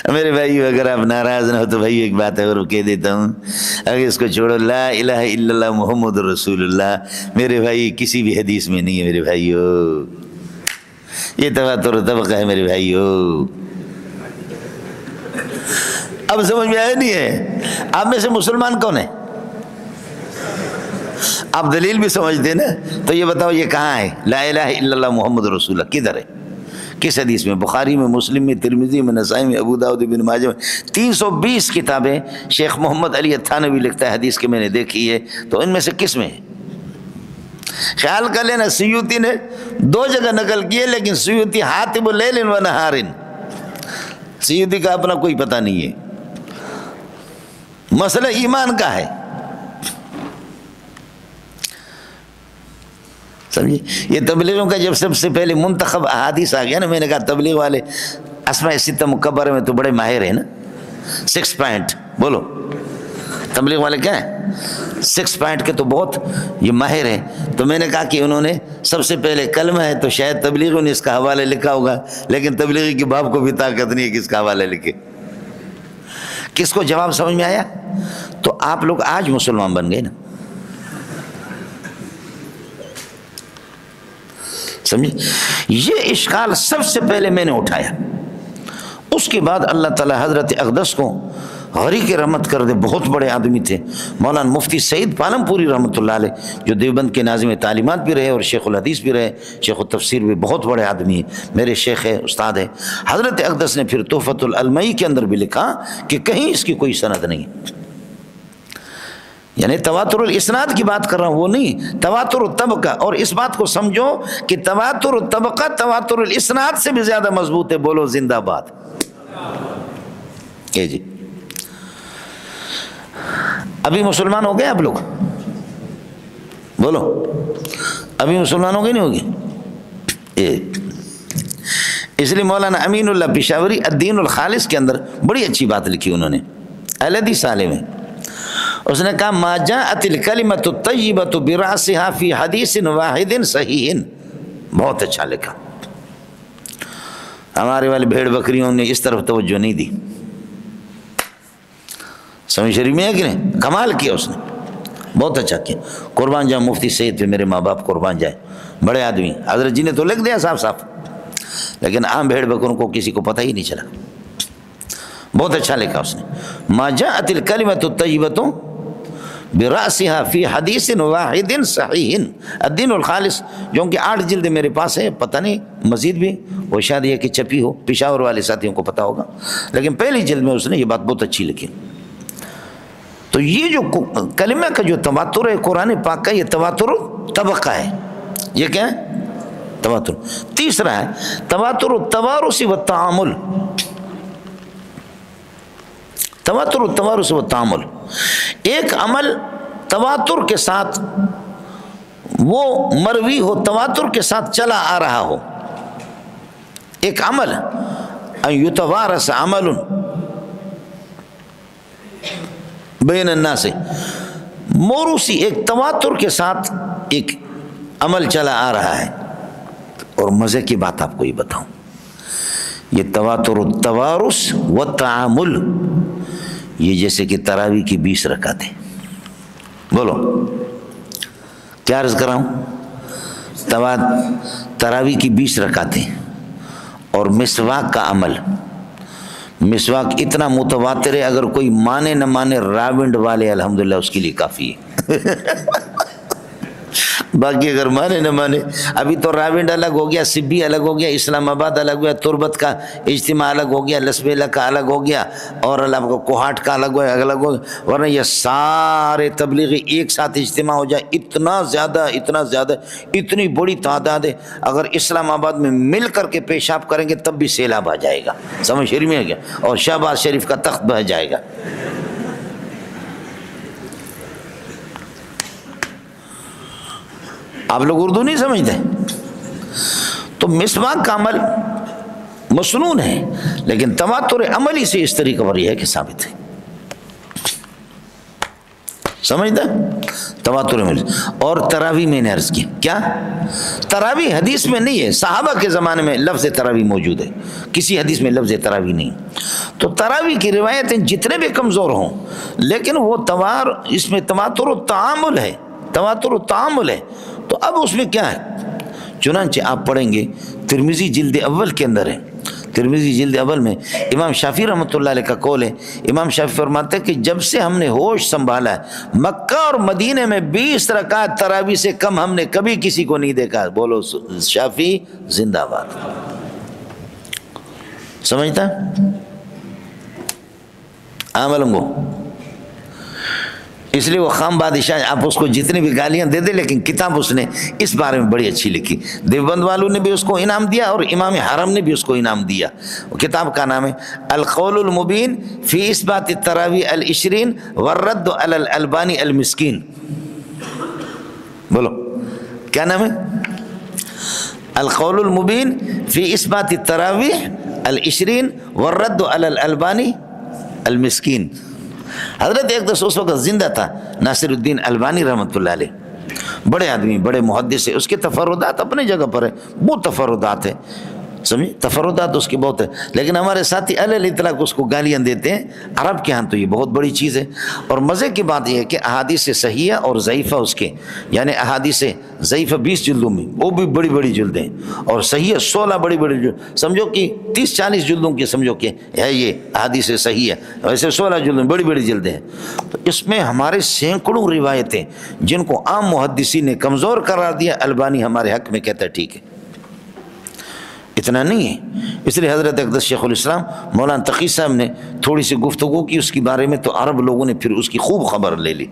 میرے بھائی اگر آپ ناراض نہ ہو تو بھائی ایک بات ہے اور کہہ دیتا ہوں، اگر اس کو چھوڑو، لا الہ الا اللہ محمد رسول اللہ میرے بھائی کسی بھی حدیث میں نہیں ہے میرے بھائیو، یہ تواتر طبقہ ہے میرے بھائیو۔ اب سمجھ میں آیا نہیں ہے؟ آپ میں سے مسلمان کون ہے؟ آپ دلیل بھی سمجھتے نا، تو یہ بتاؤ یہ کہاں ہے لا الہ الا اللہ محمد رسول اللہ؟ کدھر ہے؟ کس حدیث میں؟ بخاری میں، مسلم میں، ترمذی میں، نسائی میں، ابو داؤد، ابن ماجہ میں، 320 کتابیں شیخ محمد علی التھانوی لکھتا ہے حدیث کے، میں نے دیکھی ہے، تو ان میں سے کس میں ہے؟ خیال کر لینا، سیوطی نے 2 جگہ نقل کیے، لیکن سیوطی حاتب لیل و نہار، سیوطی کا اپنا کوئی پتہ نہیں ہے، مسئلہ ایمان کا ہے، سمجھے؟ یہ تبلیغوں کا جب سب سے پہلے منتخب احادیث آ گیا نا، میں نے کہا تبلیغ والے اسماء ستہ مکبرہ میں تو بڑے ماہر ہیں نا، 6 پوائنٹ بولو، تبلیغ والے کیا ہیں؟ 6 پوائنٹ کے تو بہت یہ ماہر ہیں، تو میں نے کہا کہ انہوں نے سب سے پہلے کلمہ ہے، تو شاید تبلیغوں نے اس کا حوالہ لکھا ہوگا، لیکن تبلیغی کے باپ کو بھی طاقت نہیں ہے کہ اس کا حوالہ لکھے۔ کس کو جواب سمجھ میں آیا؟ تو آپ لوگ آج مسلمان بن گئے نا، سمجھے؟ یہ اشکال سب سے پہلے میں نے اٹھایا، اس کے بعد اللہ تعالی حضرت اقدس کو غری کے رحمت کر دے، بہت بڑے آدمی تھے، مولانا مفتی سعید پالم پوری رحمۃ اللہ علیہ، جو دیوبند کے ناظم تعلیمات بھی رہے اور شیخ الحدیث بھی رہے، شیخ التفسیر بھی، بہت بڑے آدمی ہیں، میرے شیخ ہے، استاد ہے۔ حضرت اقدس نے پھر تحفۃ العلمئی کے اندر بھی لکھا کہ کہیں اس کی کوئی سند نہیں، یعنی تواتر الاسناد کی بات کر رہا ہوں، وہ نہیں، تواتر الطبقہ، اور اس بات کو سمجھو کہ تواتر الطبقہ تواتر الاسناد سے بھی زیادہ مضبوط ہے، بولو زندہ باد۔ کہ جی ابھی مسلمان ہو گئے آپ لوگ؟ بولو ابھی مسلمان ہو گئے نہیں ہوگی؟ اس لیے مولانا امین اللہ پشاوری الدین الخالص کے اندر بڑی اچھی بات لکھی انہوں نے، الحدی سالے میں، اس نے کہا ما جاءت الکلمۃ الطیبۃ برأسها فی حدیث واحد صحیح، بہت اچھا لکھا۔ ہمارے والے بھیڑ بکریوں نے اس طرف توجہ نہیں دی، سمجھ شریف میں ہے کہ نہیں؟ کمال کیا اس نے، بہت اچھا کیا، قربان جائے مفتی سعید پہ، میرے ماں باپ قربان جائے، بڑے آدمی، حضرت جی نے تو لکھ دیا صاف صاف، لیکن عام بھیڑ بکروں کو کسی کو پتہ ہی نہیں چلا، بہت اچھا لکھا اس نے، ما جاءت الکلمۃ الطیبۃ برأسها فی حدیث واحد صحیح، الدین الخالص، جو ان کی 8 جلد میرے پاس ہے، پتہ نہیں مزید بھی وہ شاید یہ کہ چھپی ہو، پشاور والے ساتھیوں کو پتہ ہوگا، لیکن پہلی جلد میں اس نے یہ بات بہت اچھی لکھی۔ تو یہ جو کلمہ کا جو تواتر ہے قرآن پاک کا، یہ تواتر طبقہ ہے، یہ کیا ہے؟ تواتر۔ تیسرا ہے تواتر التوارث والتعامل، تواتر التوارث والتعامل، ایک عمل تواتر کے ساتھ وہ مروی ہو، تواتر کے ساتھ چلا آ رہا ہو، ایک عمل ان یتوارث عمل بین الناس، موروثی ایک تواتر کے ساتھ ایک عمل چلا آ رہا ہے۔ اور مزے کی بات آپ کو یہ بتاؤں، یہ تواتر التوارث والتعامل، یہ جیسے کہ تراویح کی 20 رکعتیں، بولو کیا عرض کر رہا ہوں؟ تراویح کی 20 رکعتیں اور مسواک کا عمل، مسواک اتنا متواتر ہے، اگر کوئی مانے نہ مانے، راونڈ والے الحمدللہ اس کے لیے کافی ہے، باقی اگر مانے نہ مانے، ابھی تو راونڈ الگ ہو گیا، سبی الگ ہو گیا، اسلام آباد الگ ہو گیا، تربت کا اجتماع الگ ہو گیا، لسبیلا کا الگ ہو گیا، اور اللہ کو کوہاٹ کا الگ ہو گیا، ورنہ یہ سارے تبلیغی ایک ساتھ اجتماع ہو جائے، اتنا زیادہ اتنی بڑی تعداد ہے، اگر اسلام آباد میں مل کر کے پیشاب کریں گے تب بھی سیلاب آ جائے گا، سمجھ شریف میں ہے کیا؟ اور شہباز شریف کا تخت بہ جائے گا۔ آپ لوگ اردو نہیں سمجھتے، تو مسواک کا عمل مسنون ہے، لیکن تواتر عملی سے اس طریقے پر یہ ہے کہ ثابت ہے۔ سمجھتا تواتر میں. اور تراوی میں نے عرض کی کیا تراوی حدیث میں نہیں ہے, صحابہ کے زمانے میں لفظ تراوی موجود ہے, کسی حدیث میں لفظ تراوی نہیں. تو تراوی کی روایتیں جتنے بھی کمزور ہوں لیکن وہ اس میں تواتر و تعامل ہے, تواتر و تعامل ہے. تو اب اس میں کیا ہے, چنانچہ آپ پڑھیں گے ترمذی جلد اول کے اندر ہے, ترمذی جلد اول میں امام شافعی رحمۃ اللہ علیہ کا قول ہے. امام شافعی فرماتے ہیں کہ جب سے ہم نے ہوش سنبھالا ہے مکہ اور مدینے میں 20 رکعت تراویح سے کم ہم نے کبھی کسی کو نہیں دیکھا. بولو شافعی زندہ باد. سمجھتا عمل کو, اس لیے وہ خام بادشاہ, آپ اس کو جتنی بھی گالیاں دے دے لیکن کتاب اس نے اس بارے میں بڑی اچھی لکھی. دیوبند والوں نے بھی اس کو انعام دیا اور امام حرم نے بھی اس کو انعام دیا. وہ کتاب کا نام ہے القول المبین فی اثبات التراویح العشرین والرد علی الالبانی المسکین. بولو کیا نام ہے؟ القول المبین فی اثبات التراویح العشرین والرد علی الالبانی المسکین. حضرت اقدس اس وقت زندہ تھا ناصر الدین البانی رحمۃ اللہ علیہ, بڑے آدمی, بڑے محدث ہے. اس کے تفردات اپنے جگہ پر ہے, بہت تفردات ہے, سمجھے, تفردات اس کے بہت ہے. لیکن ہمارے ساتھی علیہ اطلاق اس کو گالیاں دیتے ہیں. عرب کے ہاں تو یہ بہت بڑی چیز ہے. اور مزے کی بات یہ ہے کہ احادیث صحیحہ اور ضعیفہ اس کے, یعنی احادیث ضعیفہ 20 جلدوں میں, وہ بھی بڑی بڑی جلدیں, اور صحیحہ 16 بڑی بڑی جلد, سمجھو کہ 30-40 جلدوں کی سمجھو کہ ہے یہ احادیث صحیحہ, ویسے 16 جلدوں میں بڑی بڑی جلدیں ہیں. تو اس میں ہمارے سینکڑوں روایتیں جن کو عام محدثین نے کمزور قرار دیا, البانی ہمارے حق میں کہتا ہے ٹھیک ہے. اتنا نہیں ہے, اس لیے حضرت اقدس شیخ الاسلام مولانا تقی صاحب نے تھوڑی سی گفتگو کی اس کے بارے میں, تو عرب لوگوں نے پھر اس کی خوب خبر لے لی.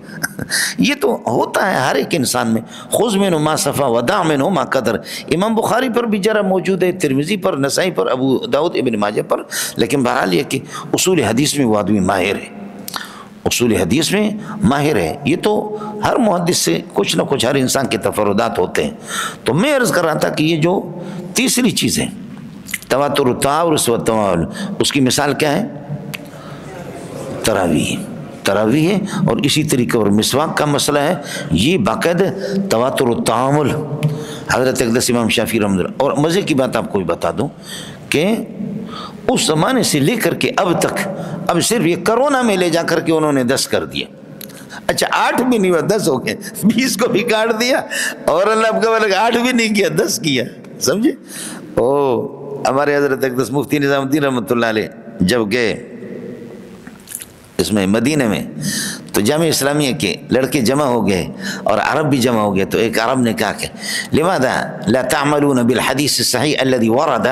یہ تو ہوتا ہے ہر ایک انسان میں, خذ منہ ما صفا ودع منہ ما قدر. امام بخاری پر بھی جرح موجود ہے, ترمذی پر, نسائی پر, ابو داؤد ابن ماجہ پر. لیکن بہرحال یہ کہ اصول حدیث میں وہ آدمی ماہر ہے, اصول حدیث میں ماہر ہے. یہ تو ہر محدث سے کچھ نہ کچھ ہر انسان کے تفردات ہوتے ہیں. تو میں عرض کر رہا تھا کہ یہ جو تیسری چیز ہے تواتر التعارض و تعامل, اس کی مثال کیا ہے؟ تراویح, تراویح ہے. اور اسی طریقے اور مسواک کا مسئلہ ہے, یہ باقاعدہ تواتر التعامل حضرت اقدس امام شافعی رحمۃ اللہ. اور مزے کی بات آپ کو بھی بتا دوں کہ اس زمانے سے لے کر کے اب تک, اب صرف یہ کرونا میں لے جا کر کے انہوں نے 10 کر دیا. اچھا 8 بھی نہیں ہوا, 10 ہو گئے, 20 کو بھی کاٹ دیا, اور اللہ کا 8 بھی نہیں کیا, 10 کیا. سمجھے؟ ہمارے حضرت اقدس مفتی نظام الدین رحمۃ اللہ علیہ جب گئے اس میں مدینہ میں, تو جامعہ اسلامیہ کے لڑکے جمع ہو گئے اور عرب بھی جمع ہو گئے. تو ایک عرب نے کہا کہ لماذا لا تعملون بالحدیث الصحیح الذي ورد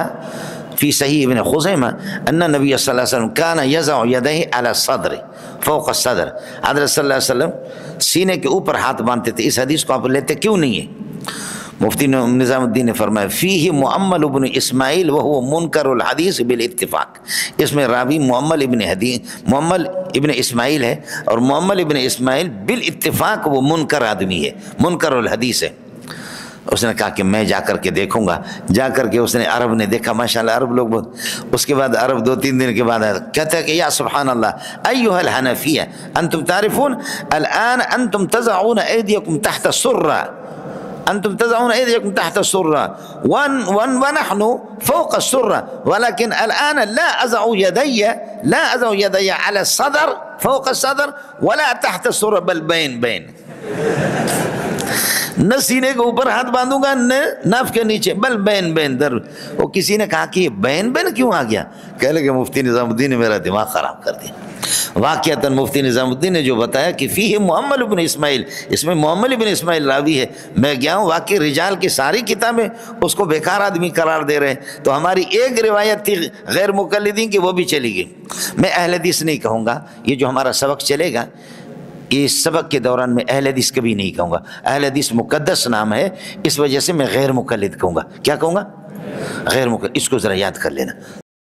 فی صحیح ابن خزیمہ ان نبی صلی اللہ علیہ وسلم کان یضع یدیہ علی الصدر فوق الصدر. حضرت صلی اللہ علیہ وسلم سینے کے اوپر ہاتھ باندھتے تھے, اس حدیث کو آپ لیتے کیوں نہیں ہے؟ مفتی نظام الدین نے فرمایا فیہ معمل ابن اسماعیل وہو منکر الحدیث بالاتفاق. اس میں راوی معمل ابن اسماعیل ہے, اور معمل ابن اسماعیل بالاتفاق وہ منکر آدمی ہے, منکر الحدیث ہے. اس نے کہا کہ میں جا کر کے دیکھوں گا. جا کر کے اس نے, عرب نے دیکھا, ماشاءاللہ عرب لوگ بہت. اس کے بعد عرب 2-3 دن کے بعد کہتا ہے کہ یا سبحان اللہ ایھا الحنفیہ انتم تعرفون الان انتم تضعون ایدیکم تحت السرہ, انتم تضعون ایدیکم تحت السرہ ونحن فوق السرہ ولكن الان لا اضع يدي على الصدر فوق الصدر ولا تحت السرہ بل بین بین. نہ سینے کے اوپر ہاتھ باندھوں گا نہ ناف کے نیچے, بل بین بین در. وہ کسی نے کہا کہ یہ بین بین کیوں آ گیا؟ کہہ لگے مفتی نظام الدین نے میرا دماغ خراب کر دیا. واقعتاً مفتی نظام الدین نے جو بتایا کہ فیہ معمل ابن اسماعیل, اس میں معمل ابن اسماعیل راوی ہے. میں گیا ہوں, واقعی رجال کی ساری کتابیں اس کو بیکار آدمی قرار دے رہے ہیں. تو ہماری ایک روایت تھی غیر مقلدین کی, وہ بھی چلی گئی. میں اہل حدیث نہیں کہوں گا, یہ جو ہمارا سبق چلے گا اس سبق کے دوران میں اہل حدیث کبھی نہیں کہوں گا. اہل حدیث مقدس نام ہے, اس وجہ سے میں غیر مقلد کہوں گا. کیا کہوں گا؟ غیر مقلد. اس کو ذرا یاد کر لینا.